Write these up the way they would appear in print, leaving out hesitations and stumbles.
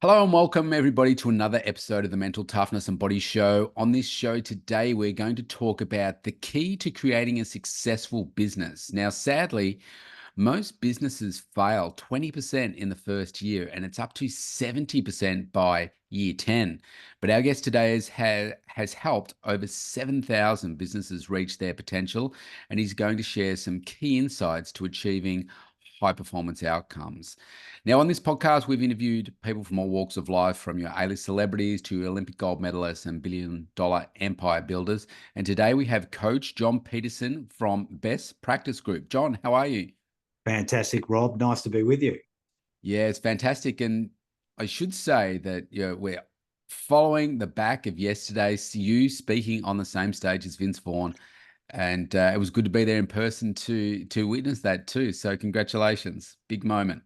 Hello and welcome everybody to another episode of the Mental Toughness and Body Show. On this show today, we're going to talk about the key to creating a successful business. Now, sadly, most businesses fail 20% in the first year, and it's up to 70% by year 10. But our guest today has helped over 7,000 businesses reach their potential, and he's going to share some key insights to achieving high performance outcomes. Now, on this podcast, we've interviewed people from all walks of life, from your A-list celebrities to Olympic gold medalists and billion-dollar empire builders. And today we have Coach John Peterson from Best Practice Group. John, how are you? Fantastic, Rob. Nice to be with you. Yeah, it's fantastic. And I should say that we're following the back of yesterday's you speaking on the same stage as Vince Vaughn. And it was good to be there in person to witness that too. So congratulations. Big moment.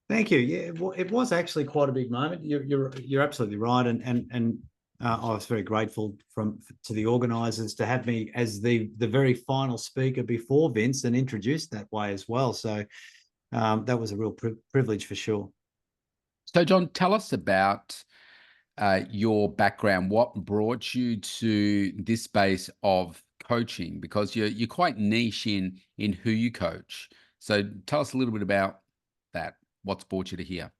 Thank you. Yeah, well, it was actually quite a big moment. You're absolutely right, and I was very grateful to the organisers to have me as the very final speaker before Vince and introduced that way as well. So that was a real privilege for sure. So, John, tell us about your background. What brought you to this space of coaching? Because you're quite niche in who you coach. So, tell us a little bit about that. What's brought you to here?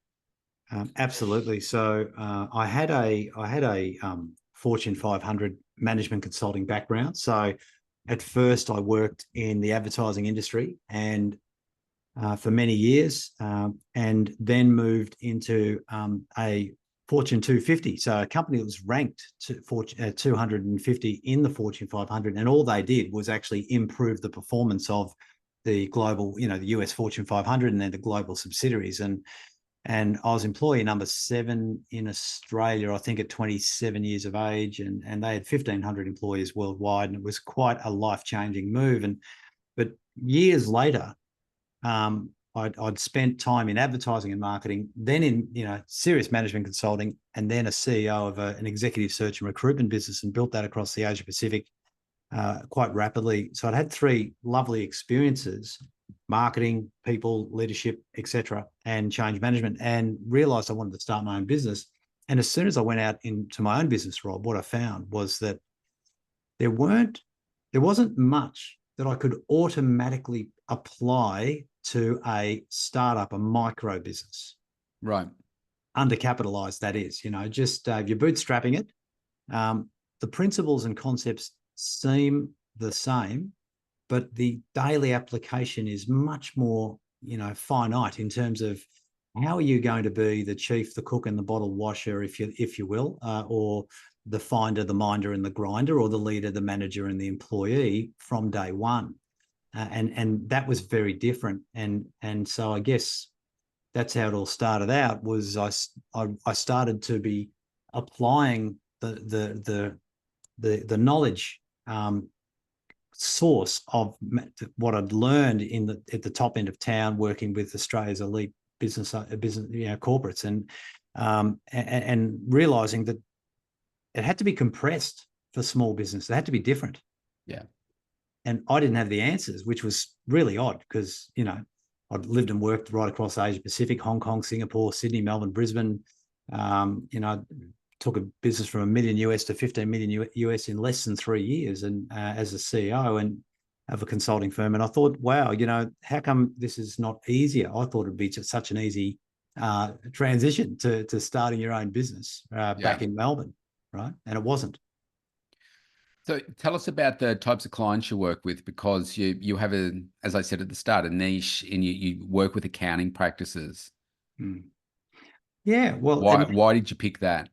Absolutely. So I had a Fortune 500 management consulting background. So at first I worked in the advertising industry and for many years, and then moved into a Fortune 250. So a company that was ranked to 250 in the Fortune 500, and all they did was actually improve the performance of the global, the US Fortune 500 and then the global subsidiaries. And I was employee number 7 in Australia, I think at 27 years of age, and they had 1,500 employees worldwide, and it was quite a life-changing move. But years later, I'd spent time in advertising and marketing, then in serious management consulting, and then a CEO of an executive search and recruitment business, and built that across the Asia Pacific quite rapidly. So I'd had 3 lovely experiences: marketing, people, leadership, etc., and change management, and realized I wanted to start my own business. And as soon as I went out into my own business, Rob, what I found was that there wasn't much that I could automatically apply to a startup, a micro business. Right. Undercapitalized, that is, just if you're bootstrapping it, the principles and concepts seem the same, but the daily application is much more, finite in terms of how are you going to be the chief, the cook, and the bottle washer, if you will, or the finder, the minder, and the grinder, or the leader, the manager, and the employee from day one. And that was very different. And so I guess that's how it all started out. Was I started to be applying the knowledge source of what I'd learned at the top end of town, working with Australia's elite business corporates, and realizing that it had to be compressed for small business. It had to be different. Yeah. And I didn't have the answers, which was really odd because, I'd lived and worked right across Asia Pacific, Hong Kong, Singapore, Sydney, Melbourne, Brisbane. Took a business from $1 million US to 15 million US in less than 3 years, and as a CEO and of a consulting firm. And I thought, wow, how come this is not easier? I thought it'd be just such an easy transition to starting your own business back in Melbourne, right? And it wasn't. So tell us about the types of clients you work with, because you have as I said at the start, a niche, and you work with accounting practices. Yeah, well, Why did you pick that?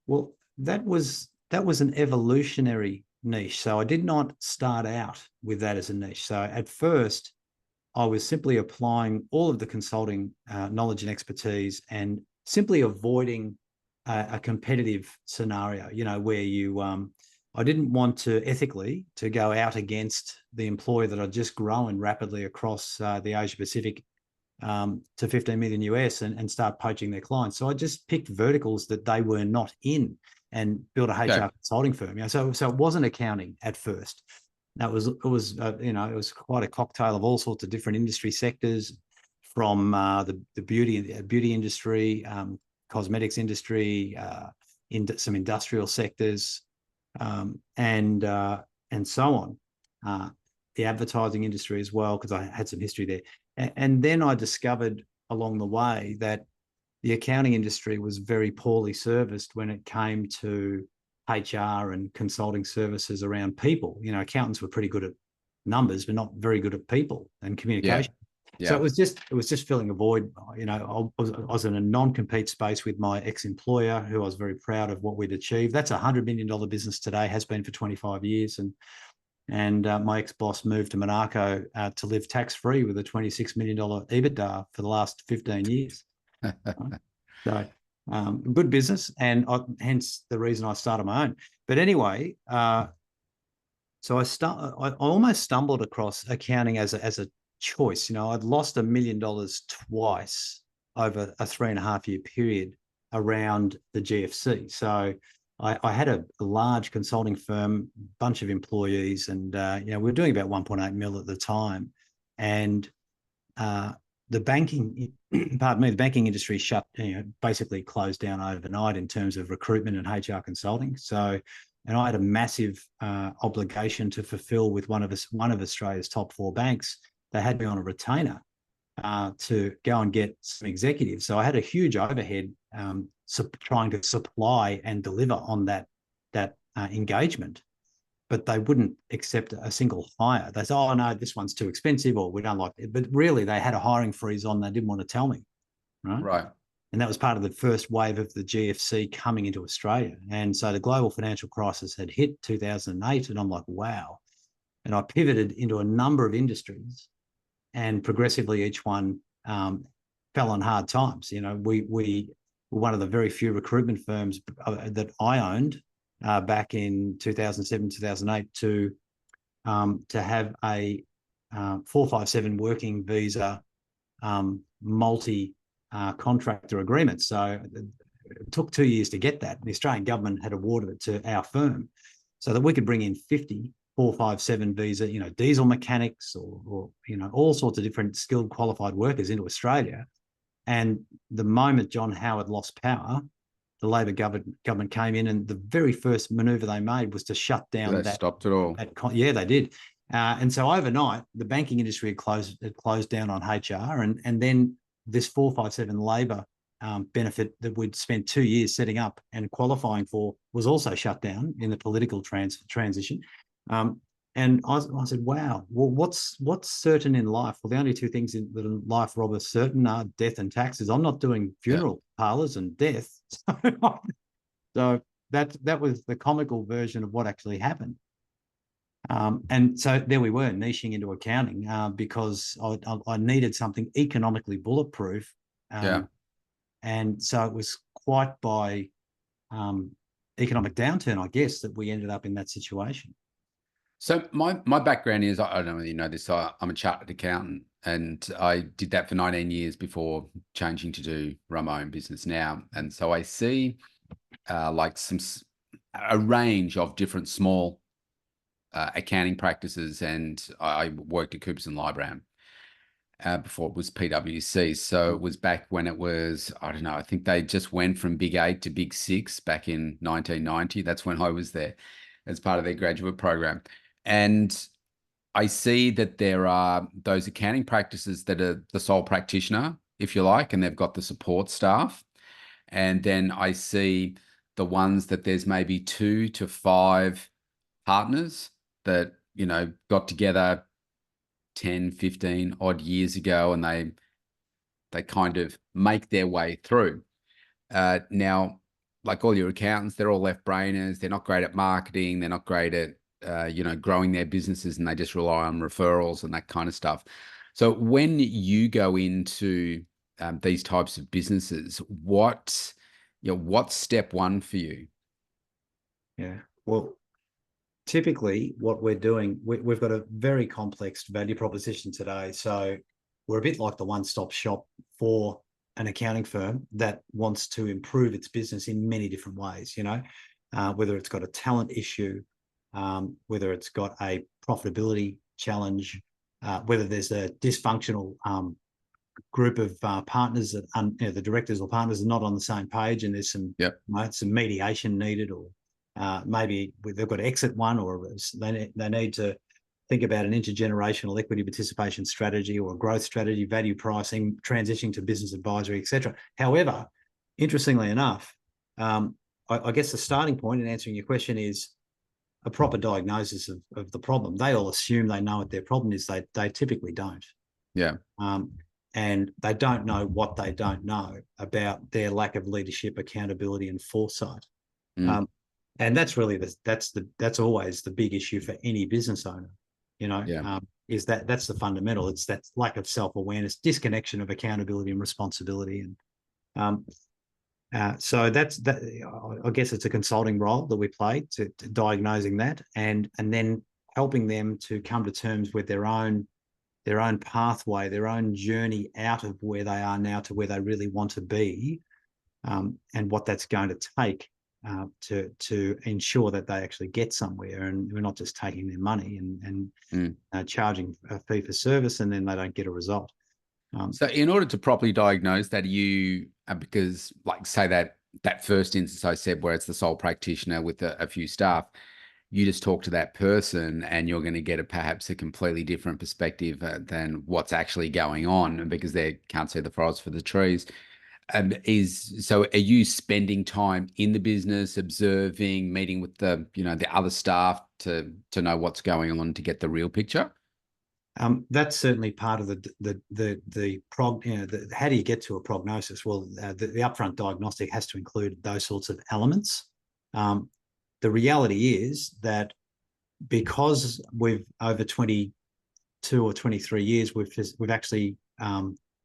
Well, that was an evolutionary niche. So I did not start out with that as a niche. So at first, I was simply applying all of the consulting knowledge and expertise, and simply avoiding a competitive scenario, where I didn't want to ethically to go out against the employer that I'd just grown rapidly across the Asia Pacific to 15 million US, and start poaching their clients. So I just picked verticals that they were not in and built a HR consulting firm. So it wasn't accounting at first. It was quite a cocktail of all sorts of different industry sectors, from the beauty industry, cosmetics industry, in some industrial sectors, and so on. The advertising industry as well, because I had some history there. And then I discovered along the way that the accounting industry was very poorly serviced when it came to HR and consulting services around people. You know, accountants were pretty good at numbers, but not very good at people and communication. Yeah. So it was just filling a void. You know, I was in a non-compete space with my ex-employer, who I was very proud of what we'd achieved. That's $100 million business today, has been for 25 years. And my ex-boss moved to Monaco to live tax-free with a $26 million EBITDA for the last 15 years. So good business, and hence the reason I started my own. But anyway, so I almost stumbled across accounting as a choice. You know, I'd lost $1 million twice over a 3.5-year period around the GFC. So I had a large consulting firm, bunch of employees, and you know, we were doing about 1.8 mil at the time, and the banking, pardon me, the banking industry basically closed down overnight in terms of recruitment and HR consulting. So, and I had a massive obligation to fulfill with one of Australia's top 4 banks. They had me on a retainer to go and get some executives. So I had a huge overhead trying to supply and deliver on that engagement, but they wouldn't accept a single hire. They said, "Oh no, this one's too expensive," or "We don't like it." But really, they had a hiring freeze on. They didn't want to tell me, right? Right. And that was part of the first wave of the GFC coming into Australia. And so the global financial crisis had hit 2008, and I'm like, wow. And I pivoted into a number of industries, and progressively each one fell on hard times. You know, we were one of the very few recruitment firms that I owned back in 2007, 2008 to have a 457 working visa multi-contractor agreement. So it took 2 years to get that. The Australian government had awarded it to our firm so that we could bring in 50 457 visa, you know, diesel mechanics or you know, all sorts of different skilled qualified workers into Australia. And the moment John Howard lost power, the Labor government came in, and the very first maneuver they made was to shut down That stopped it all. Yeah, they did. And so overnight, the banking industry had closed down on HR, and then this 457 Labor benefit that we'd spent 2 years setting up and qualifying for was also shut down in the political transition. And I said, wow, well, what's certain in life? Well, the only two things that in life, Rob, are certain are death and taxes. I'm not doing funeral parlors and death. So that was the comical version of what actually happened. And so there we were, niching into accounting because I needed something economically bulletproof. And so it was quite by economic downturn, I guess, that we ended up in that situation. So my background is, I don't know whether you know this, I'm a chartered accountant, and I did that for 19 years before changing to run my own business now. And so I see like a range of different small accounting practices, and I worked at Coopers & Lybrand before it was PwC. So it was back when it was, I don't know, I think they just went from Big 8 to Big 6 back in 1990. That's when I was there as part of their graduate program. And I see that there are those accounting practices that are the sole practitioner, if you like, and they've got the support staff. And then I see the ones that there's maybe 2 to 5 partners that, you know, got together 10, 15 odd years ago, and they kind of make their way through. Now, like all your accountants, they're all left-brainers. They're not great at marketing. They're not great at you know, growing their businesses, and they just rely on referrals and that kind of stuff. So when you go into these types of businesses, what's step one for you? Yeah, well, typically what we're doing, we've got a very complex value proposition today. So we're a bit like the one-stop shop for an accounting firm that wants to improve its business in many different ways, you know, whether it's got a talent issue, whether it's got a profitability challenge, whether there's a dysfunctional group of partners that the directors or partners are not on the same page, and there's some some mediation needed, or maybe they've got to exit one, or they need to think about an intergenerational equity participation strategy or a growth strategy, value pricing, transitioning to business advisory, etc. However, interestingly enough, I guess the starting point in answering your question is a proper diagnosis of the problem. They all assume they know what their problem is. They typically don't. Yeah. And they don't know what they don't know about their lack of leadership, accountability, and foresight. And that's really that's always the big issue for any business owner. Is that's the fundamental. It's that lack of self-awareness, disconnection of accountability and responsibility, and so that's that. I guess it's a consulting role that we play to diagnosing that, and then helping them to come to terms with their own pathway, their own journey out of where they are now to where they really want to be, and what that's going to take to ensure that they actually get somewhere, and we're not just taking their money and charging a fee for service, and then they don't get a result. So in order to properly diagnose that, because like say that first instance I said where it's the sole practitioner with a few staff, you just talk to that person and you're going to get perhaps a completely different perspective than what's actually going on, because they can't see the forest for the trees. So are you spending time in the business, observing, meeting with the other staff to know what's going on to get the real picture? That's certainly part of how do you get to a prognosis? Well, the upfront diagnostic has to include those sorts of elements. The reality is that because we've over 22 or 23 years, we've actually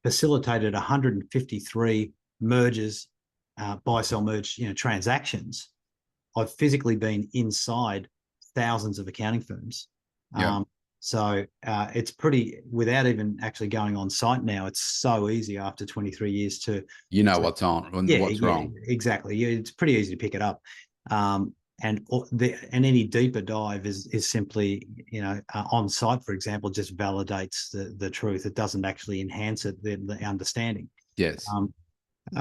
facilitated 153 mergers, buy-sell merge, transactions. I've physically been inside thousands of accounting firms. So it's pretty, without even actually going on site now, it's so easy after 23 years to what's on and what's wrong. Exactly. It's pretty easy to pick it up. And any deeper dive is simply, on site, for example, just validates the truth. It doesn't actually enhance it, the understanding. Yes.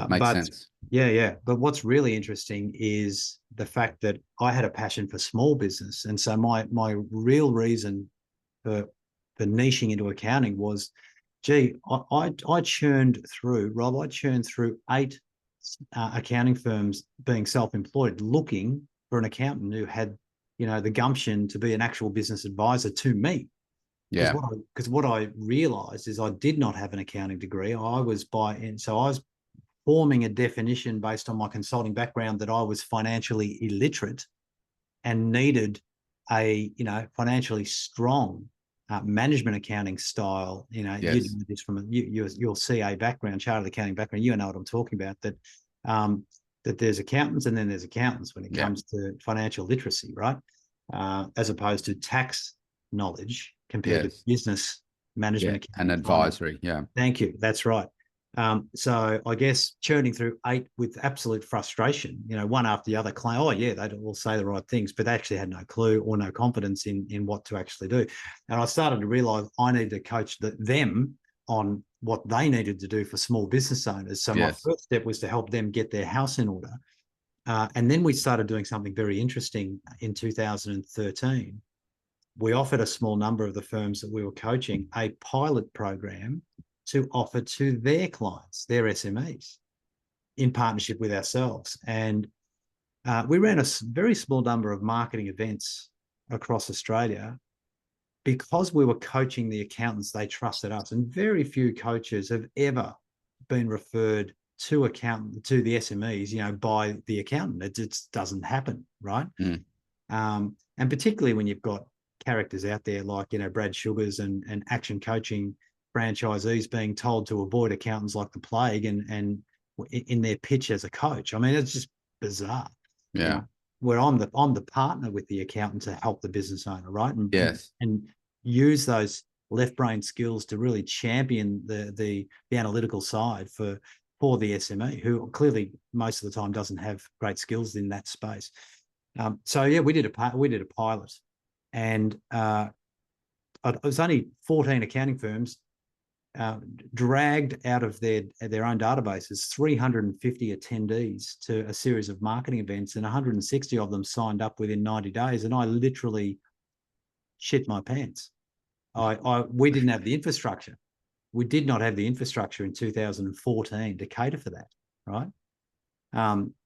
Makes sense. Yeah. But what's really interesting is the fact that I had a passion for small business. And so my real reason for niching into accounting was, I churned through, Rob, 8 accounting firms being self-employed, looking for an accountant who had, the gumption to be an actual business advisor to me. Yeah. Because what I realized is I did not have an accounting degree. I was forming a definition based on my consulting background that I was financially illiterate and needed a, financially strong management accounting style. Yes. You do this from your CA background, chartered accounting background. You know what I'm talking about. That there's accountants and then there's accountants when it comes to financial literacy, right? As opposed to tax knowledge compared to business management and advisory. Yeah. Thank you. That's right. So I guess churning through 8 with absolute frustration, one after the other claim, they will say the right things, but they actually had no clue or no confidence in what to actually do. And I started to realize I needed to coach them on what they needed to do for small business owners. So my first step was to help them get their house in order. And then we started doing something very interesting in 2013. We offered a small number of the firms that we were coaching a pilot program to offer to their clients, their SMEs, in partnership with ourselves. And we ran a very small number of marketing events across Australia because we were coaching the accountants. They trusted us, and very few coaches have ever been referred to the SMEs, by the accountant. It just doesn't happen, right? And particularly when you've got characters out there like, Brad Sugars and Action Coaching franchisees being told to avoid accountants like the plague and in their pitch as a coach. I mean, it's just bizarre. Yeah. Where I'm the partner with the accountant to help the business owner, right? And use those left brain skills to really champion the analytical side for the SME, who clearly most of the time doesn't have great skills in that space. We did a pilot, and it was only 14 accounting firms. dragged out of their own databases 350 attendees to a series of marketing events, and 160 of them signed up within 90 days. And I literally shit my pants. We didn't have the infrastructure. We did not have the infrastructure in 2014 to cater for that, right?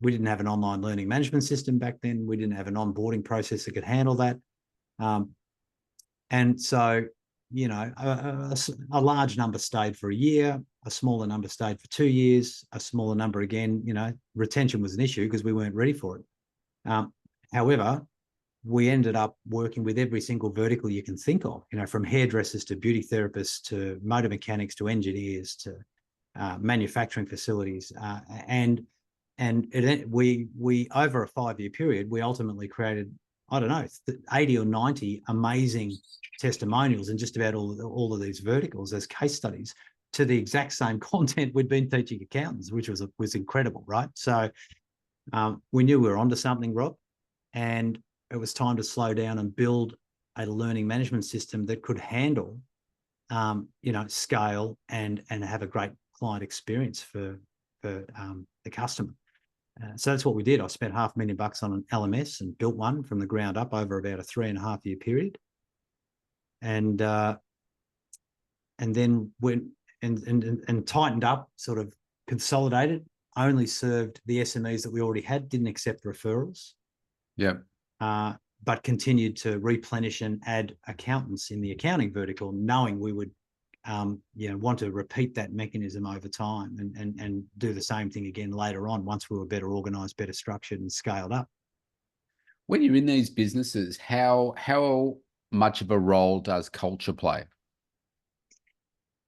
We didn't have an online learning management system back then. We didn't have an onboarding process that could handle that. And so, you know, a large number stayed for a year, a smaller number stayed for 2 years, a smaller number again, you know, retention was an issue because we weren't ready for it. However, we ended up working with every single vertical you can think of, you know, from hairdressers to beauty therapists to motor mechanics to engineers to manufacturing facilities. We over a 5-year period, we ultimately created, I don't know, 80 or 90 amazing testimonials in just about all of these verticals as case studies to the exact same content we'd been teaching accountants, which was incredible, right? So we knew we were onto something, Rob, and it was time to slow down and build a learning management system that could handle, you know, scale and have a great client experience for the customer. So that's what we did. I spent $500,000 on an LMS and built one from the ground up over about a 3.5-year period. And then went and tightened up, sort of consolidated, only served the SMEs that we already had, didn't accept referrals. Yeah. But continued to replenish and add accountants in the accounting vertical, knowing we would want to repeat that mechanism over time and do the same thing again later on once we were better organized, better structured and scaled up. When you're in these businesses, how much of a role does culture play?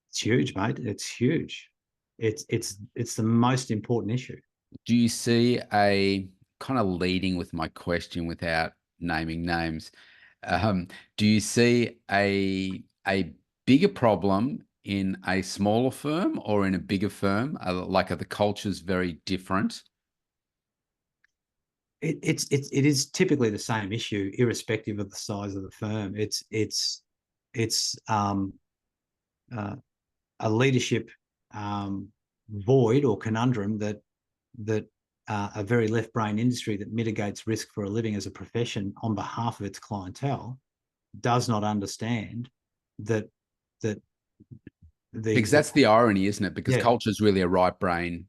It's huge, mate. It's huge. It's the most important issue. Do you see a kind of leading with my question without naming names? Do you see a bigger problem in a smaller firm or in a bigger firm? Like, are the cultures very different? It is typically the same issue, irrespective of the size of the firm. It's a leadership void or conundrum that a very left-brain industry that mitigates risk for a living as a profession on behalf of its clientele does not understand that Because that's the irony, isn't it? Because yeah, culture is really a right brain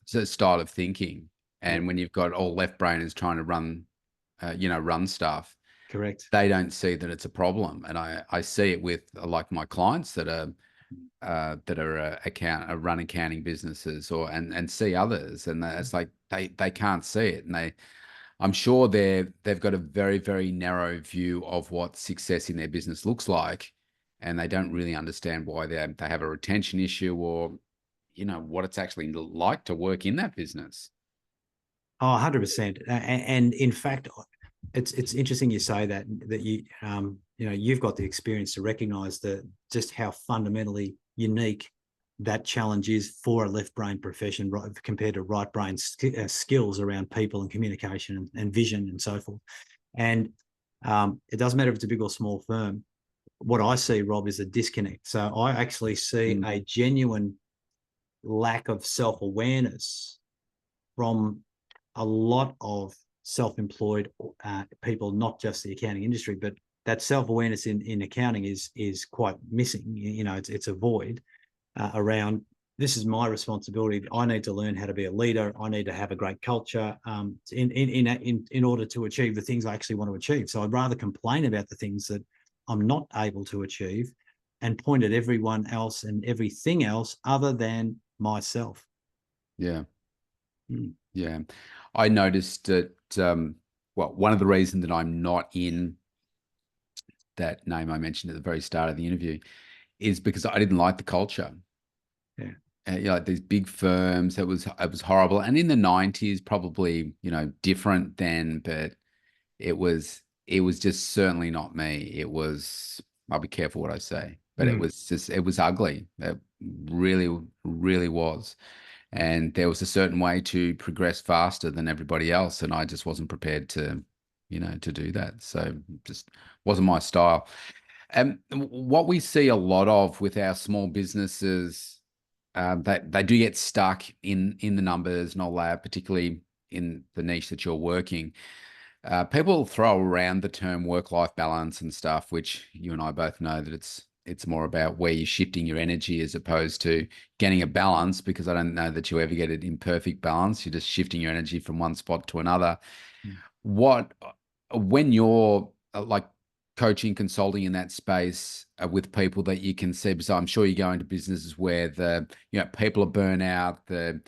style of thinking. And when you've got all left brainers trying to run stuff, correct, they don't see that it's a problem. And I see it with like my clients that are run accounting businesses and see others, and it's like they can't see it, and I'm sure they've got a very, very narrow view of what success in their business looks like, and they don't really understand why they have a retention issue or what it's actually like to work in that business. Oh, 100%. And in fact, it's interesting you say that you've got the experience to recognize just how fundamentally unique that challenge is for a left brain profession compared to right brain skills around people and communication and vision and so forth. And it doesn't matter if it's a big or small firm. What I see, Rob, is a disconnect. So I actually see a genuine lack of self-awareness from a lot of self-employed people, not just the accounting industry, but that self-awareness in accounting is quite missing. It's a void around, this is my responsibility. I need to learn how to be a leader. I need to have a great culture in order to achieve the things I actually want to achieve. So I'd rather complain about the things that I'm not able to achieve and point at everyone else and everything else other than myself. Yeah. Yeah. I noticed that, one of the reasons that I'm not in that name I mentioned at the very start of the interview is because I didn't like the culture. Yeah. Like these big firms, it was horrible. And in the 90s, probably, different then, but it was just certainly not me. I'll be careful what I say, but it was ugly. It really, really was. And there was a certain way to progress faster than everybody else. And I just wasn't prepared to do that. So just wasn't my style. What we see a lot of with our small businesses, that they do get stuck in the numbers and all that, particularly in the niche that you're working. People throw around the term work-life balance and stuff, which you and I both know that it's more about where you're shifting your energy as opposed to getting a balance, because I don't know that you ever get it in perfect balance. You're just shifting your energy from one spot to another. What, when you're like coaching, consulting in that space with people that you can see, because I'm sure you go into businesses where people are burnt out, the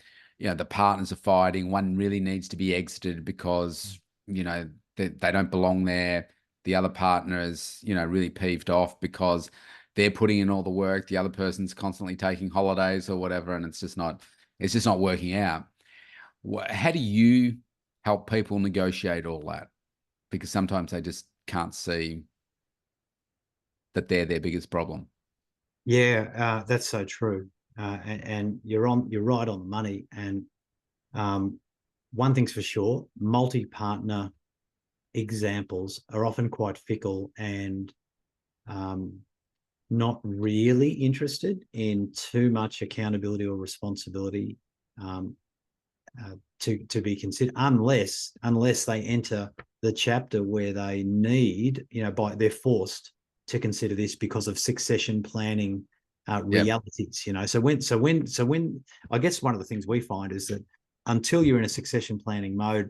partners are fighting, one really needs to be exited because they don't belong there. The other partner is really peeved off because they're putting in all the work, the other person's constantly taking holidays or whatever, and it's just not working out. How do you help people negotiate all that? Because sometimes they just can't see that they're their biggest problem. Yeah, that's so true. And you're right on the money. And one thing's for sure, multi-partner examples are often quite fickle and not really interested in too much accountability or responsibility to be considered, unless they enter the chapter where they need, they're forced to consider this because of succession planning Yep. realities. So when I guess one of the things we find is that until you're in a succession planning mode,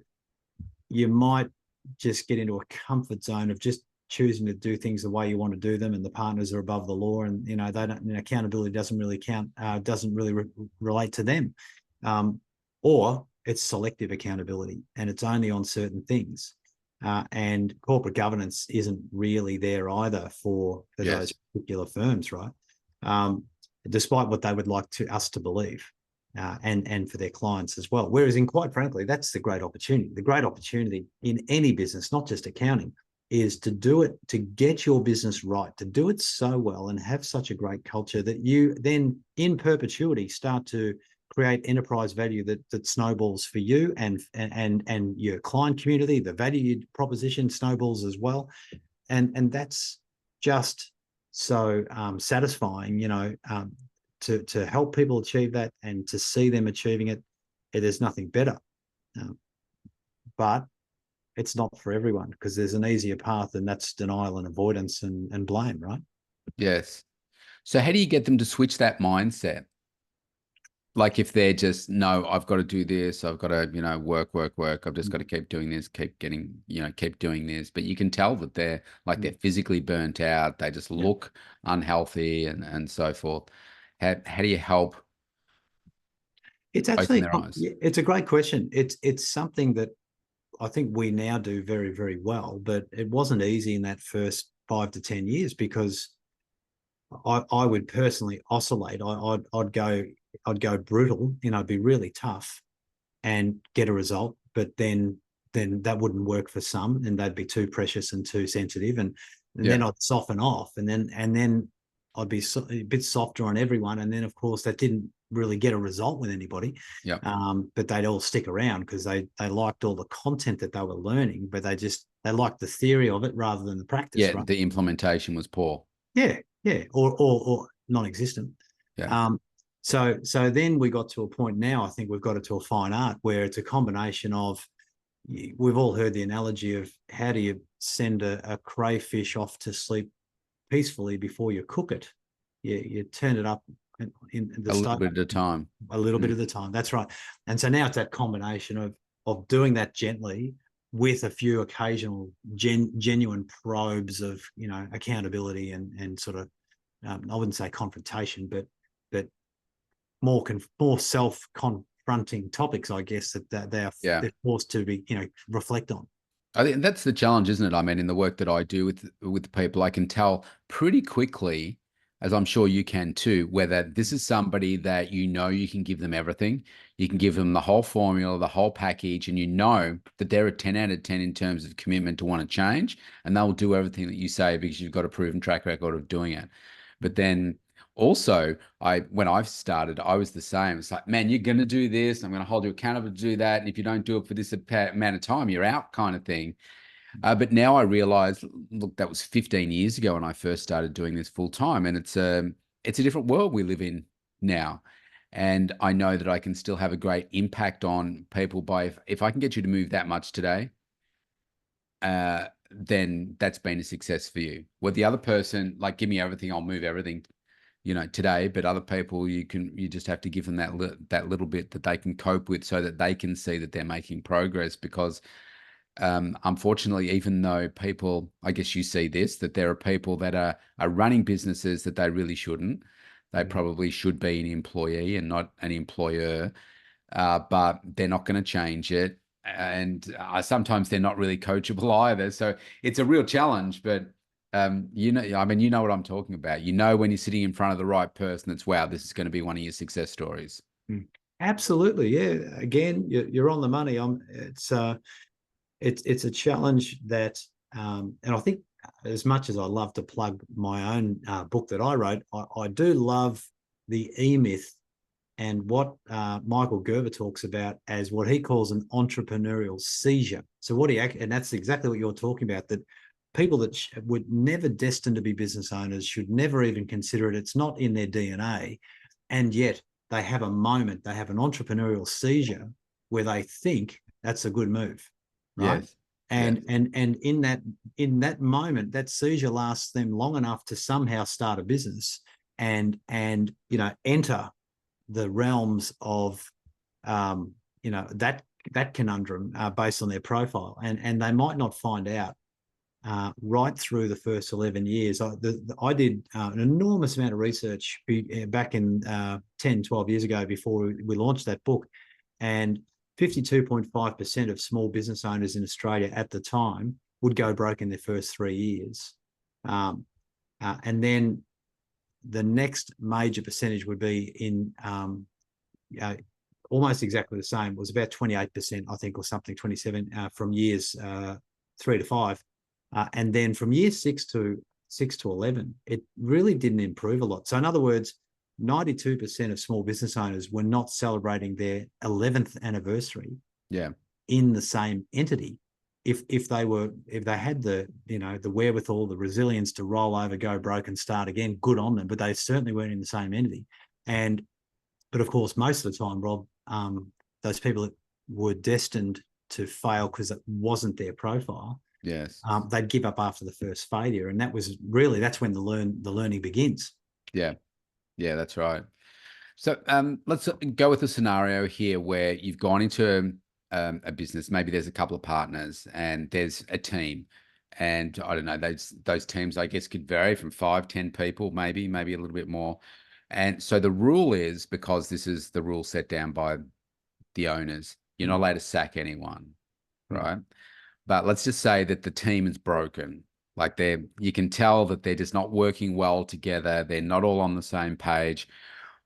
you might just get into a comfort zone of just choosing to do things the way you want to do them, and the partners are above the law, and they don't, accountability doesn't really count, doesn't really relate to them, or it's selective accountability and it's only on certain things, and corporate governance isn't really there either for those Yes. particular firms, right? Despite what they would like us to believe. And for their clients as well. Whereas, quite frankly, that's the great opportunity. The great opportunity in any business, not just accounting, is to do it, to get your business right, to do it so well and have such a great culture that you then in perpetuity start to create enterprise value that snowballs for you and your client community. The value proposition snowballs as well. And that's just so satisfying, to help people achieve that and to see them achieving it. There's nothing better. But it's not for everyone, because there's an easier path, and that's denial and avoidance and blame, right? Yes. So how do you get them to switch that mindset? Like if they're just, no, I've got to do this, I've got to, work, work, work. I've just got to keep doing this, keep doing this. But you can tell that they're physically burnt out. They just Yeah. look unhealthy and so forth. How do you help It's open actually, their eyes? it's a great question. It's something that I think we now do very, very well, but it wasn't easy in that first 5 to 10 years, because I would personally oscillate. I'd go brutal, be really tough and get a result, but then that wouldn't work for some, and they'd be too precious and too sensitive, and Yeah. then I'd soften off, and then I'd be a bit softer on everyone, and then of course that didn't really get a result with anybody. Yeah. But they'd all stick around because they liked all the content that they were learning, but they liked the theory of it rather than the practice, Yeah. right? The implementation was poor. Yeah, or non-existent. Yeah. So then we got to a point now, I think we've got it to a fine art where it's a combination of, we've all heard the analogy of how do you send a crayfish off to sleep peacefully before you cook it? You turn it up in the A little stove bit at a time. a little bit of the time. That's right. And so now it's that combination of doing that gently with a few occasional genuine probes of accountability and sort of I wouldn't say confrontation, but more self confronting topics, I guess, that Yeah. they're forced to be reflect on. I think that's the challenge, isn't it? I mean, in the work that I do with people, I can tell pretty quickly, as I'm sure you can too, whether this is somebody that you can give them everything. You can give them the whole formula, the whole package, and you know that they're a 10 out of 10 in terms of commitment to want to change, and they'll do everything that you say because you've got a proven track record of doing it. But then also, when I've started, I was the same. It's like, man, you're going to do this. I'm going to hold you accountable to do that. And if you don't do it for this amount of time, you're out, kind of thing. But now I realize, look, that was 15 years ago when I first started doing this full time, and it's a different world we live in now. And I know that I can still have a great impact on people by if I can get you to move that much today, then that's been a success for you. Where the other person, like, give me everything, I'll move everything, today. But other people, you just have to give them that little bit that they can cope with, so that they can see that they're making progress. Because unfortunately, even though people, I guess you see this, that there are people that are running businesses that they really shouldn't. They probably should be an employee and not an employer, but they're not going to change it. And sometimes they're not really coachable either. So it's a real challenge, but I mean, you know what I'm talking about. When you're sitting in front of the right person, that's, wow, this is going to be one of your success stories. Absolutely, yeah. Again, you're on the money. It's a challenge that, and I think, as much as I love to plug my own book that I wrote, I do love the E-Myth and what Michael Gerber talks about as what he calls an entrepreneurial seizure. So and that's exactly what you're talking about, that people that were never destined to be business owners should never even consider it. It's not in their DNA. And yet they have a moment, they have an entrepreneurial seizure where they think that's a good move, right? Yes. And Yes. and in that moment, that seizure lasts them long enough to somehow start a business and enter the realms of that conundrum based on their profile, and they might not find out right through the first 11 years. I did an enormous amount of research back in 10, 12 years ago before we launched that book, and 52.5% of small business owners in Australia at the time would go broke in their first 3 years. And then the next major percentage would be in almost exactly the same. It was about 28%, I think, or something, 27 from years 3 to 5. And then from year 6 to 11, it really didn't improve a lot. So in other words, 92% of small business owners were not celebrating their 11th anniversary in the same entity. If they had the wherewithal, the resilience to roll over, go broke, and start again, good on them. But they certainly weren't in the same entity. But of course, most of the time, Rob, those people that were destined to fail because it wasn't their profile, Yes. they'd give up after the first failure, and that's when the learning begins. Yeah. Yeah, that's right. So let's go with a scenario here where you've gone into a business. Maybe there's a couple of partners and there's a team, and I don't know, those teams, I guess, could vary from 5, 10 people, maybe a little bit more. And so the rule is, because this is the rule set down by the owners, you're not allowed to sack anyone, right? But let's just say that the team is broken. Like, you can tell that they're just not working well together. They're not all on the same page.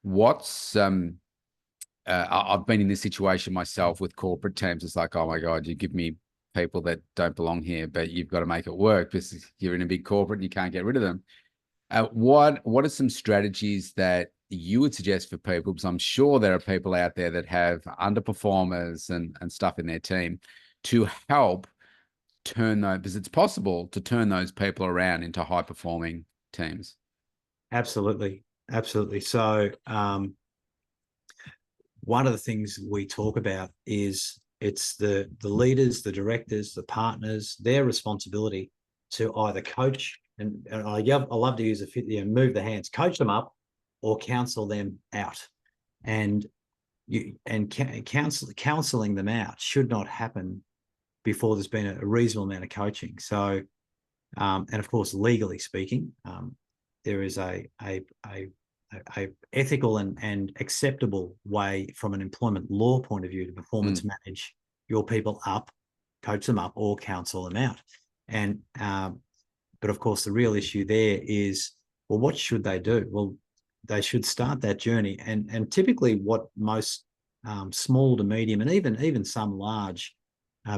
What's I've been in this situation myself with corporate teams. It's like, oh my God, you give me people that don't belong here, but you've got to make it work because you're in a big corporate and you can't get rid of them. What are some strategies that you would suggest for people? Because I'm sure there are people out there that have underperformers and stuff in their team, to help turn those, because it's possible to turn those people around into high performing teams. Absolutely. So one of the things we talk about is it's the leaders, the directors, the partners, their responsibility to either coach, and I love to use move the hands, coach them up, or counsel them out. And counseling them out should not happen before there's been a reasonable amount of coaching. So, and of course, legally speaking, there is a ethical and acceptable way from an employment law point of view to performance manage your people up, coach them up, or counsel them out. And but of course, the real issue there is, well, what should they do? Well, they should start that journey. And typically, what most small to medium and even some large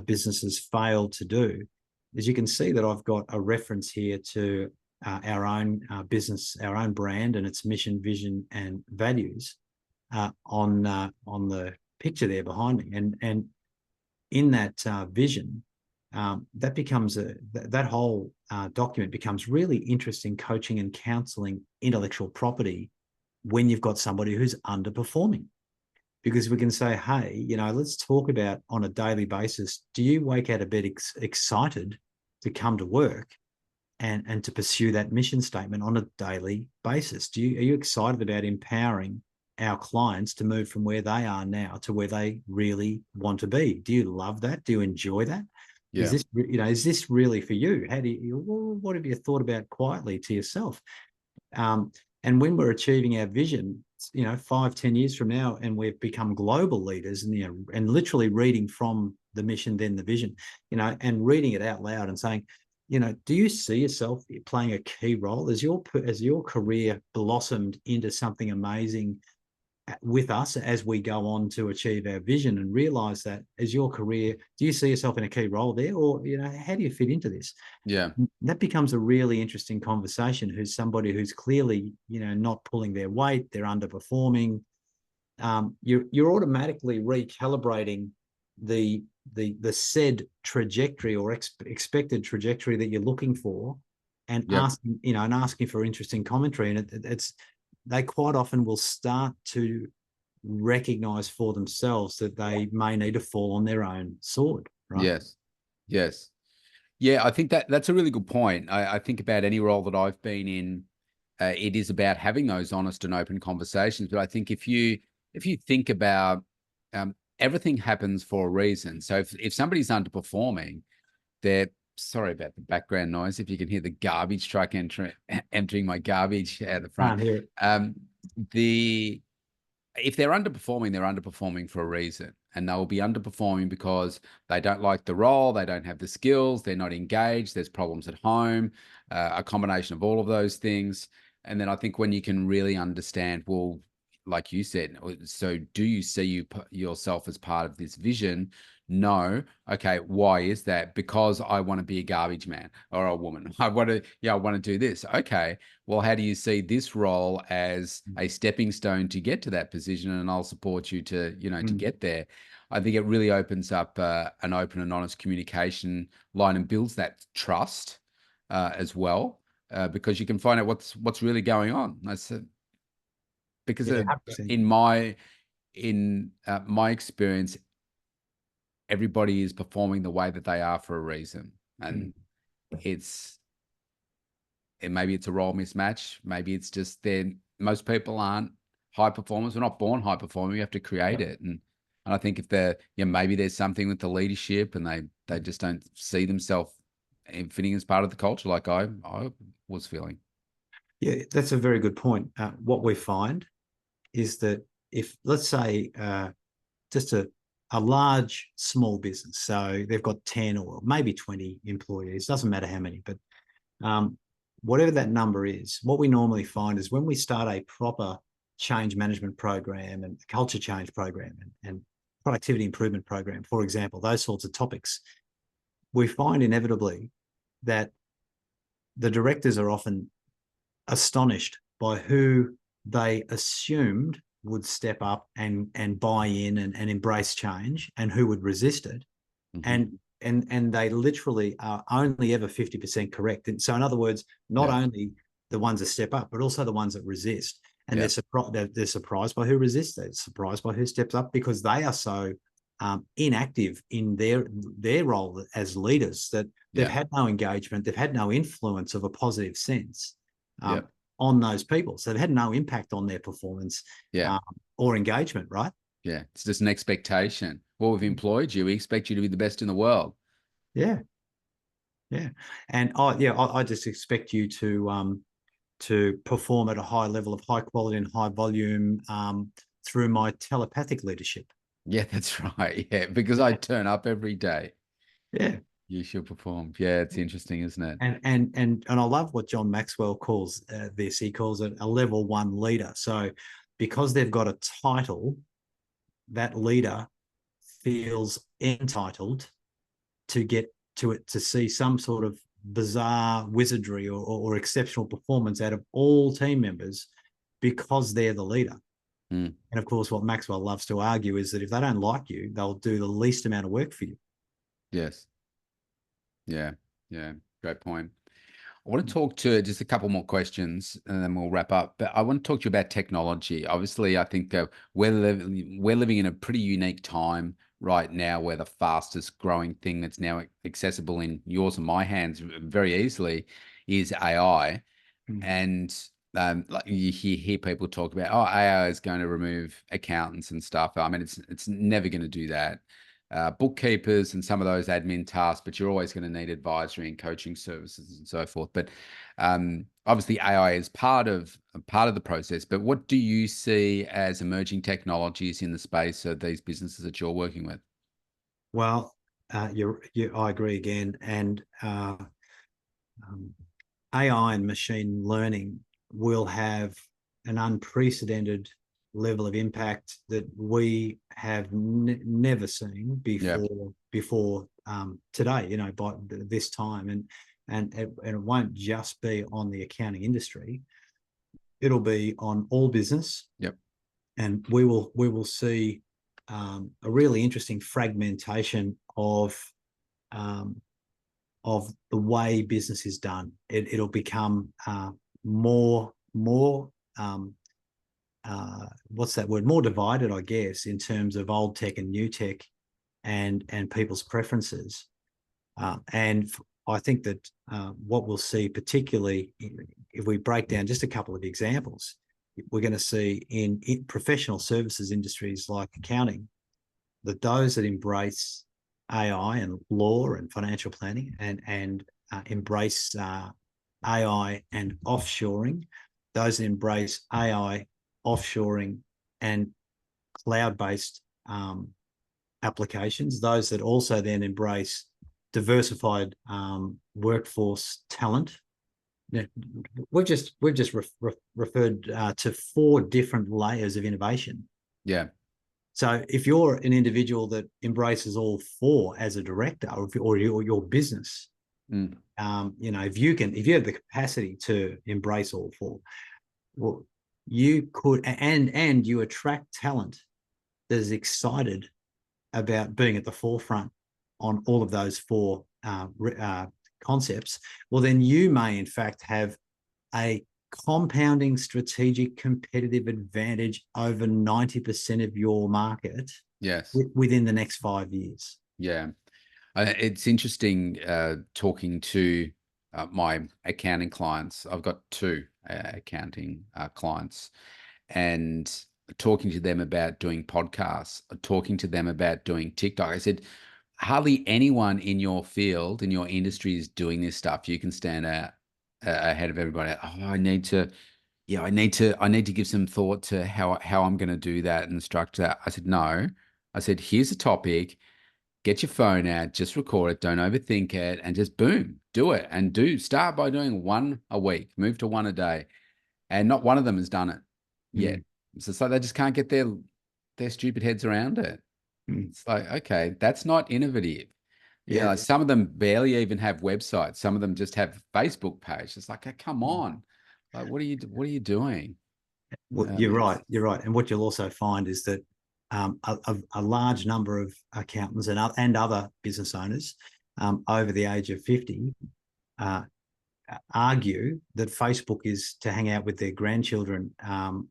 businesses fail to do is, you can see that I've got a reference here to our own business, our own brand, and its mission, vision, and values on the picture there behind me. And in that vision, that becomes that whole document becomes really interesting coaching and counseling intellectual property when you've got somebody who's underperforming. Because we can say, hey, let's talk about on a daily basis, do you wake out of bed excited to come to work and to pursue that mission statement on a daily basis? Are you excited about empowering our clients to move from where they are now to where they really want to be? Do you love that? Do you enjoy that? Yeah. Is this really for you? What have you thought about quietly to yourself? And when we're achieving our vision, 5-10 years from now, and we've become global leaders, and literally reading from the mission, then the vision, and reading it out loud and saying, do you see yourself playing a key role as your career blossomed into something amazing with us as we go on to achieve our vision, and realize that as your career, do you see yourself in a key role there, or how do you fit into this? Yeah. That becomes a really interesting conversation. Who's somebody who's clearly not pulling their weight, they're underperforming. You're automatically recalibrating the said trajectory or expected trajectory that you're looking for, and Yep. asking for interesting commentary. And they quite often will start to recognize for themselves that they may need to fall on their own sword, right? Yes. Yes. Yeah, I think that's a really good point. I think about any role that I've been in, it is about having those honest and open conversations. But I think if you think about everything happens for a reason. So if somebody's underperforming, they're sorry about the background noise. If you can hear the garbage truck emptying my garbage out the front. Can't hear it. If they're underperforming for a reason, and they will be underperforming because they don't like the role, they don't have the skills, they're not engaged, there's problems at home, a combination of all of those things. And then I think when you can really understand, well, like you said, so do you see yourself as part of this vision? No. Okay. Why is that? Because I want to be a garbage man or a woman. I want to do this. Okay. Well, how do you see this role as a stepping stone to get to that position? And I'll support you to get there. I think it really opens up an open and honest communication line and builds that trust as well, because you can find out what's really going on. Because Yeah, 100%. in my experience, everybody is performing the way that they are for a reason, and maybe it's a role mismatch. Maybe it's just most people aren't high performers. We're not born high performing. We have to create it. And I think if maybe there's something with the leadership, and they just don't see themselves fitting as part of the culture, like I was feeling. Yeah, that's a very good point. What we find is that if, let's say, just a large small business, so they've got 10 or maybe 20 employees, doesn't matter how many, but whatever that number is, what we normally find is when we start a proper change management program and culture change program and productivity improvement program, for example, those sorts of topics, we find inevitably that the directors are often astonished by who they assumed would step up and buy in and embrace change, and who would resist it. Mm-hmm. And they literally are only ever 50% correct. And so in other words, not only the ones that step up, but also the ones that resist. And they're surprised by who resists. They're surprised by who steps up, because they are so inactive in their role as leaders that they've had no engagement, they've had no influence of a positive sense on those people. So they've had no impact on their performance or engagement, right? Yeah, it's just an expectation. Well, we've employed you. We expect you to be the best in the world. Yeah. And I just expect you to perform at a high level of high quality and high volume through my telepathic leadership. Yeah, that's right. Yeah, because I turn up every day. Yeah. You should perform. Yeah, it's interesting, isn't it? And I love what John Maxwell calls this. He calls it a level 1 leader. So because they've got a title, that leader feels entitled to get to it, to see some sort of bizarre wizardry or exceptional performance out of all team members, because they're the leader. And of course, what Maxwell loves to argue is that if they don't like you, they'll do the least amount of work for you. Yes. Yeah. Yeah. Great point. I want to talk to just a couple more questions and then we'll wrap up. But I want to talk to you about technology. Obviously, I think we're living in a pretty unique time right now where the fastest growing thing that's now accessible in yours and my hands very easily is AI. Mm. And like you hear people talk about, oh, AI is going to remove accountants and stuff. I mean, it's never going to do that. Bookkeepers and some of those admin tasks, but you're always going to need advisory and coaching services and so forth. But obviously, AI is part of the process. But what do you see as emerging technologies in the space of these businesses that you're working with? Well, I agree again. And um, AI and machine learning will have an unprecedented level of impact that we have never seen Yeah, before today. By this time, and it won't just be on the accounting industry; it'll be on all business, yep, and we will see a really interesting fragmentation um, of the way business is done. It'll become more what's that word? More divided, I guess, in terms of old tech and new tech, and people's preferences. And I think that what we'll see, particularly if we break down just a couple of examples, we're going to see in professional services industries like accounting, that those that embrace AI and law and financial planning and embrace AI and offshoring, those that embrace AI, offshoring, and cloud-based applications, those that also then embrace diversified workforce talent. Now, we've just referred to 4 different layers of innovation. yeah, So if you're an individual that embraces all 4 as a director, or your business, mm, if you have the capacity to embrace all 4, well, you could, and you attract talent that is excited about being at the forefront on all of those 4 concepts. Well, then you may in fact have a compounding strategic competitive advantage over 90% of your market yes, within the next 5 years. yeah. It's interesting talking to my accounting clients. I've got 2 accounting clients, and talking to them about doing podcasts, talking to them about doing TikTok. I said, hardly anyone in your field, in your industry, is doing this stuff. You can stand out ahead of everybody. Oh, I need to give some thought to how I'm going to do that and structure that. I said, no. I said, here's a topic. Get your phone out, just record it, don't overthink it, and just boom, do it. And start by doing 1 a week, move to 1 a day. And not one of them has done it yet. Mm, So it's like they just can't get their stupid heads around it. mm. It's like, okay, that's not innovative. Yeah. Like some of them barely even have websites. Some of them just have Facebook page. It's like, come on. Like, what are you doing? Well, you're right. It's You're right. And what you'll also find is that a large number of accountants and other business owners over the age of 50 uh, argue that Facebook is to hang out with their grandchildren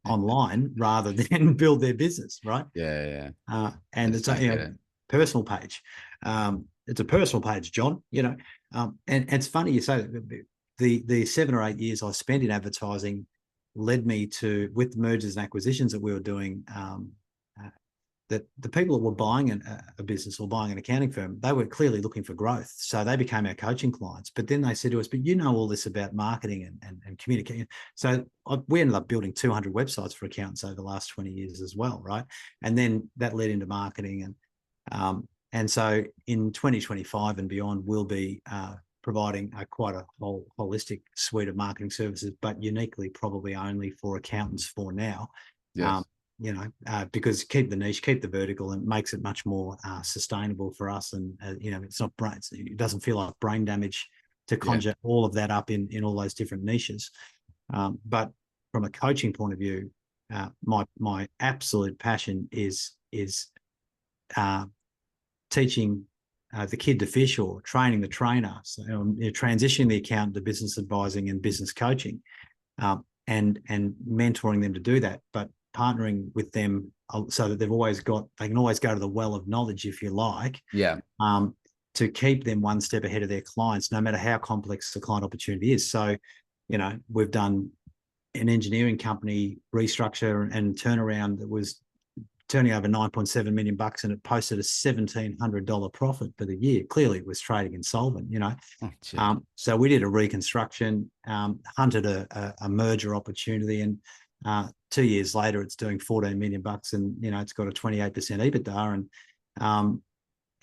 online rather than build their business, right? yeah, yeah. I And just it's a don't get it. personal page. It's a personal page, John. And it's funny you say that. The 7 or 8 years I spent in advertising led me to, with the mergers and acquisitions that we were doing, that the people that were buying a business or buying an accounting firm, they were clearly looking for growth. So they became our coaching clients. But then they said to us, but you know all this about marketing and communicating. So we ended up building 200 websites for accountants over the last 20 years as well, right? And then that led into marketing. And so in 2025 and beyond, we'll be providing quite a holistic suite of marketing services, but uniquely probably only for accountants for now. Yes. Because keep the niche, keep the vertical, and makes it much more sustainable for us. And it's not it doesn't feel like brain damage to Yeah. conjure all of that up in all those different niches. But from a coaching point of view, my absolute passion is teaching the kid to fish or training the trainer, so, transitioning the accountant to business advising and business coaching, and mentoring them to do that, but partnering with them so that they can always go to the well of knowledge, if you like, to keep them one step ahead of their clients, no matter how complex the client opportunity is. So, we've done an engineering company restructure and turnaround that was turning over $9.7 million, and it posted a $1,700 profit for the year. Clearly, it was trading insolvent. So we did a reconstruction, hunted a merger opportunity, and 2 years later, it's doing $14 million, and it's got a 28% EBITDA.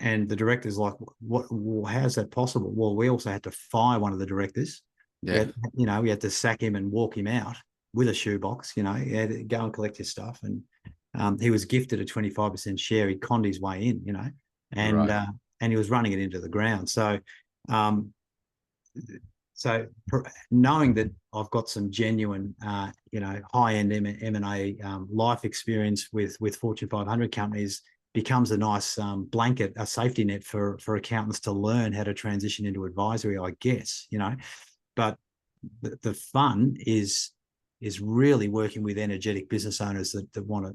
And the director's like, "What? Well, how's that possible?" Well, we also had to fire one of the directors. Yeah. We had to sack him and walk him out with a shoebox. He had to go and collect his stuff, and he was gifted a 25% share. He conned his way in, and he was running it into the ground. So, knowing that I've got some genuine, high-end M&A life experience with Fortune 500 companies becomes a nice blanket, a safety net for accountants to learn how to transition into advisory, I guess. But the fun is really working with energetic business owners that want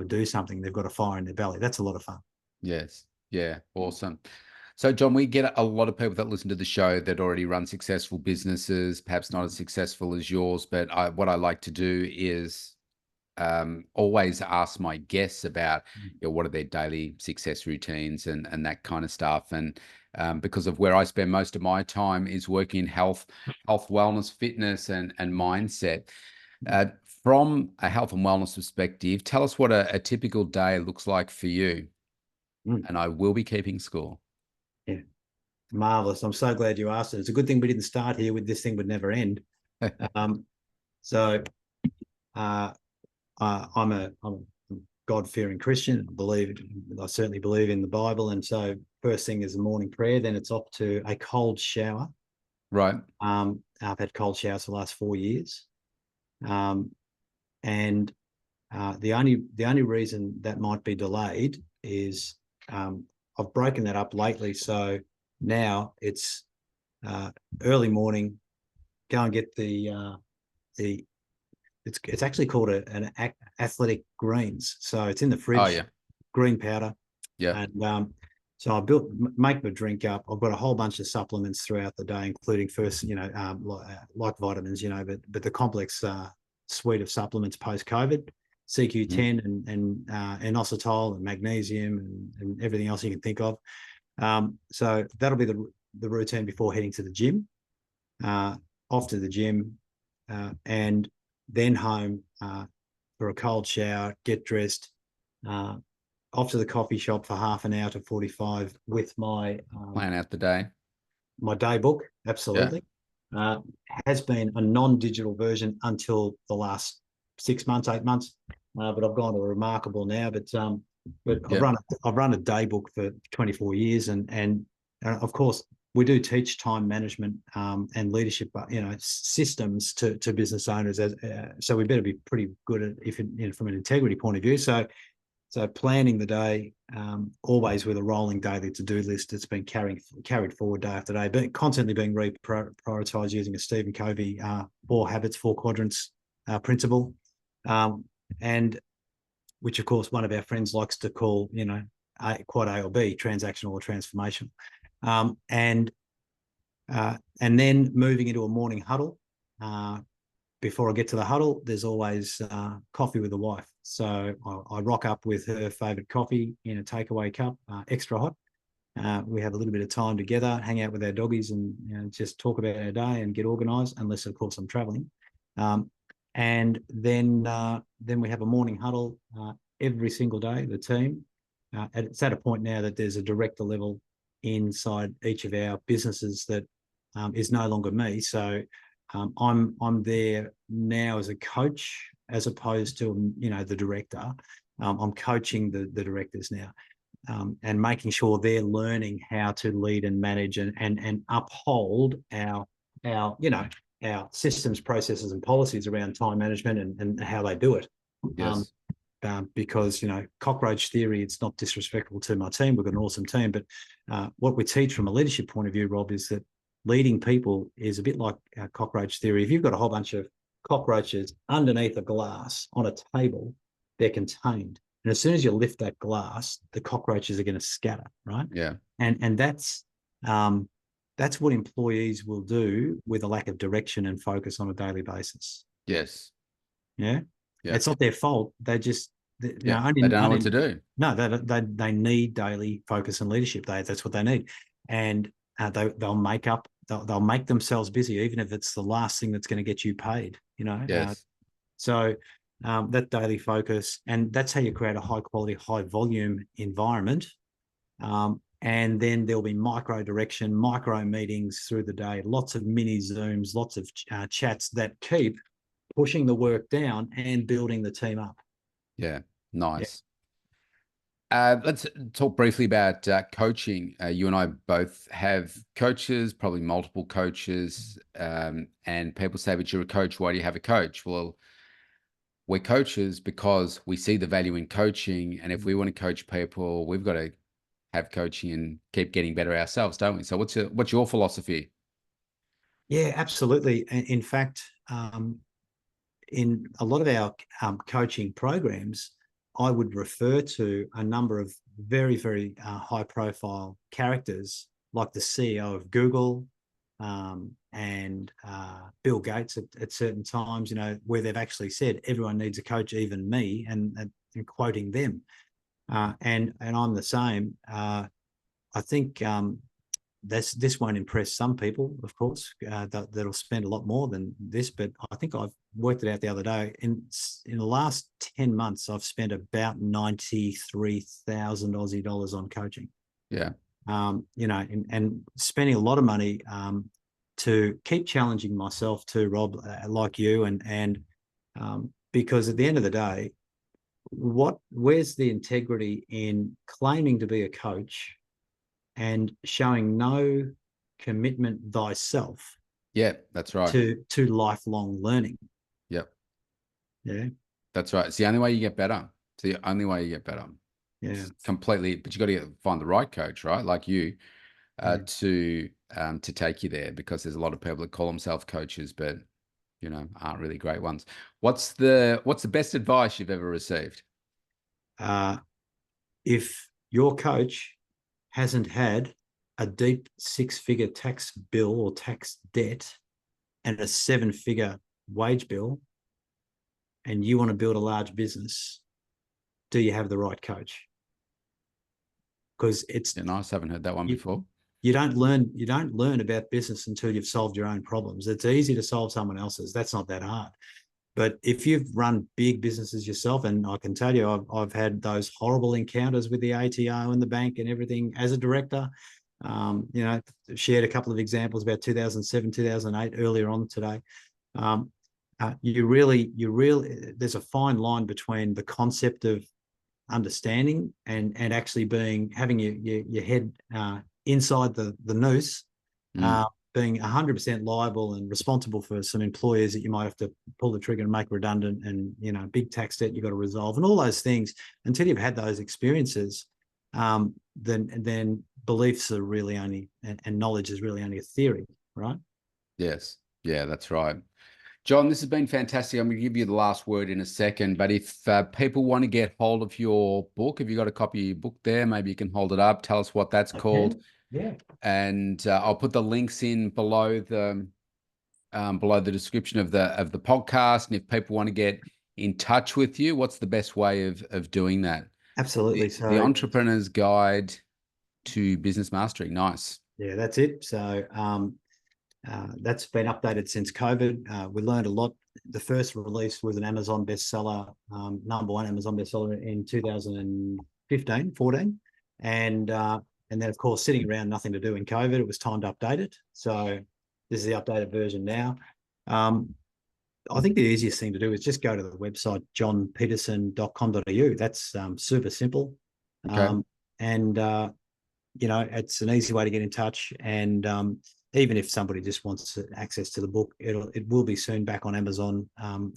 to do something. They've got a fire in their belly. That's a lot of fun. Yes. Yeah. Awesome. So, John, we get a lot of people that listen to the show that already run successful businesses, perhaps not as successful as yours. But what I like to do is always ask my guests about what are their daily success routines and that kind of stuff. And because of where I spend most of my time is working in health, wellness, fitness, and mindset. From a health and wellness perspective, tell us what a typical day looks like for you. And I will be keeping score. Yeah, marvelous. I'm so glad you asked it. It's a good thing we didn't start here with this thing would never end. I'm a God-fearing Christian. I certainly believe in the Bible. And so first thing is the morning prayer. Then it's off to a cold shower. Right. I've had cold showers for the last 4 years. And the only reason that might be delayed is I've broken that up lately. So now it's early morning, go and get it's actually called an athletic greens. So it's in the fridge. Oh, yeah. Green powder. Yeah. And so I make my drink up. I've got a whole bunch of supplements throughout the day, including like vitamins, but the complex suite of supplements post-COVID, CQ10 and inositol and magnesium and everything else you can think of. So that'll be the routine before heading to the gym. Off to the gym, and then home for a cold shower, get dressed, off to the coffee shop for half an hour to 45 with my plan out the day. My day book, absolutely. Yeah. Has been a non-digital version until the last 6 months, 8 months, but I've gone to a remarkable now. But I've run a day book for 24 years, and of course we do teach time management and leadership, systems to business owners. So we better be pretty good at from an integrity point of view. So planning the day, always with a rolling daily to-do list that's been carried forward day after day, but constantly being reprioritized using a Stephen Covey 4 habits, 4 quadrants principle, and which of course one of our friends likes to call, quad A or B, transactional or transformational. And then moving into a morning huddle. Before I get to the huddle, there's always coffee with the wife. So I rock up with her favorite coffee in a takeaway cup, extra hot. We have a little bit of time together, hang out with our doggies, and just talk about our day and get organised. Unless, of course, I'm travelling. And then we have a morning huddle every single day. The team. It's at a point now that there's a director level inside each of our businesses that is no longer me. So I'm there now as a coach as opposed to the director. I'm coaching the directors now, and making sure they're learning how to lead and manage and uphold our systems, processes, and policies around time management and how they do it. Yes. because, cockroach theory, it's not disrespectful to my team. We've got an awesome team. But what we teach from a leadership point of view, Rob, is that leading people is a bit like cockroach theory. If you've got a whole bunch of cockroaches underneath a glass on a table, they're contained. And as soon as you lift that glass, the cockroaches are going to scatter, right? Yeah. And that's what employees will do with a lack of direction and focus on a daily basis. Yes. Yeah. Yeah. It's not their fault. They just, they don't know what to do. No, they need daily focus and leadership. That's what they need. And they'll make themselves busy, even if it's the last thing that's going to get you paid, Yes. So that daily focus, and that's how you create a high quality, high volume environment. And then there'll be micro direction, micro meetings through the day, lots of mini Zooms, lots of chats that keep pushing the work down and building the team up. Yeah. Nice. Yeah. Let's talk briefly about coaching. You and I both have coaches, probably multiple coaches, and people say, but you're a coach. Why do you have a coach? Well, we're coaches because we see the value in coaching. And if we want to coach people, we've got to have coaching and keep getting better ourselves, don't we? So what's your philosophy? Yeah, absolutely. In fact, in a lot of our coaching programs, I would refer to a number of very, very high profile characters like the CEO of Google and Bill Gates at certain times, where they've actually said, everyone needs a coach, even me, and quoting them. And I'm the same. I think this won't impress some people, of course, that'll spend a lot more than this, but I think I've worked it out the other day. In the last 10 months, I've spent about 93,000 Aussie dollars on coaching. Yeah. And spending a lot of money to keep challenging myself too, Rob, like you, and because at the end of the day, where's the integrity in claiming to be a coach and showing no commitment thyself? Yeah, that's right. To lifelong learning. Yep. Yeah. That's right. It's the only way you get better. It's the only way you get better. Yeah. It's completely, but you got to find the right coach, right? Like you, to take you there, because there's a lot of people that call themselves coaches, but aren't really great ones. What's the best advice you've ever received? If your coach hasn't had a deep 6-figure tax bill or tax debt and a 7-figure wage bill, and you want to build a large business, do you have the right coach? Because it's nice. I haven't heard that one before. You don't learn about business until you've solved your own problems. It's easy to solve someone else's. That's not that hard. But if you've run big businesses yourself, and I can tell you, I've had those horrible encounters with the ATO and the bank and everything as a director. Shared a couple of examples about 2007, 2008 earlier on today. There's a fine line between the concept of understanding and actually having your head inside the noose, being 100% liable and responsible for some employers that you might have to pull the trigger and make redundant, and big tax debt you've got to resolve, and all those things. Until you've had those experiences, then beliefs are really only, and knowledge is really only a theory, right? Yes. Yeah, that's right. John, this has been fantastic. I'm going to give you the last word in a second, but if people want to get hold of your book, have you got a copy of your book there? Maybe you can hold it up. Tell us what that's called. Yeah. And I'll put the links in below the description of the podcast. And if people want to get in touch with you, what's the best way of doing that? Absolutely. The Entrepreneur's Guide to Business Mastery. Nice. Yeah, that's it. So that's been updated since COVID. We learned a lot. The first release was an Amazon bestseller, #1 Amazon bestseller in 2015, 14. And then, of course, sitting around nothing to do in COVID, it was time to update it. So this is the updated version now. I think the easiest thing to do is just go to the website, johnpeterson.com.au. That's super simple. Okay. And it's an easy way to get in touch. And even if somebody just wants access to the book, it will be soon back on Amazon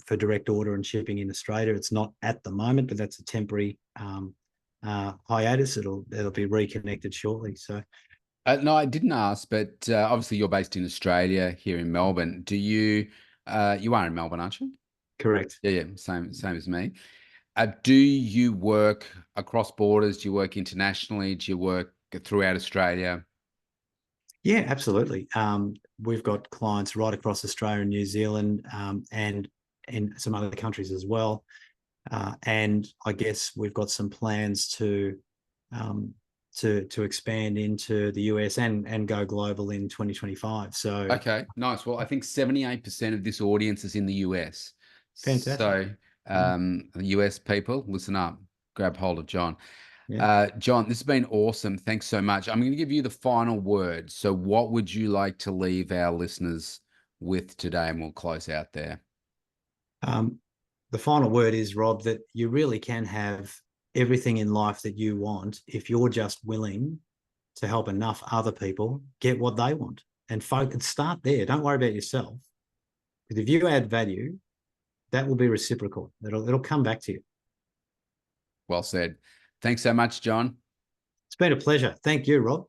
for direct order and shipping in Australia. It's not at the moment, but that's a temporary hiatus. It'll be reconnected shortly. So No, I didn't ask, but obviously you're based in Australia here in Melbourne. Do you you are in Melbourne, aren't you? correct. Yeah, yeah, same as me. Do you work across borders? Do you work internationally? Do you work throughout Australia? Yeah, absolutely. We've got clients right across Australia and New Zealand, and in some other countries as well. And I guess we've got some plans um, to expand into the US and go global in 2025. So Okay, nice. Well, I think 78% of this audience is in the US. fantastic. So, Yeah. US people, listen up, grab hold of John. Yeah. John, this has been awesome. Thanks so much. I'm going to give you the final word. So, what would you like to leave our listeners with today? And we'll close out there. Um, the final word is, Rob, that you really can have everything in life that you want if you're just willing to help enough other people get what they want, and focus. Start there. Don't worry about yourself, because if you add value, that will be reciprocal. It'll come back to you. Well said. Thanks so much, John. It's been a pleasure. Thank you, Rob.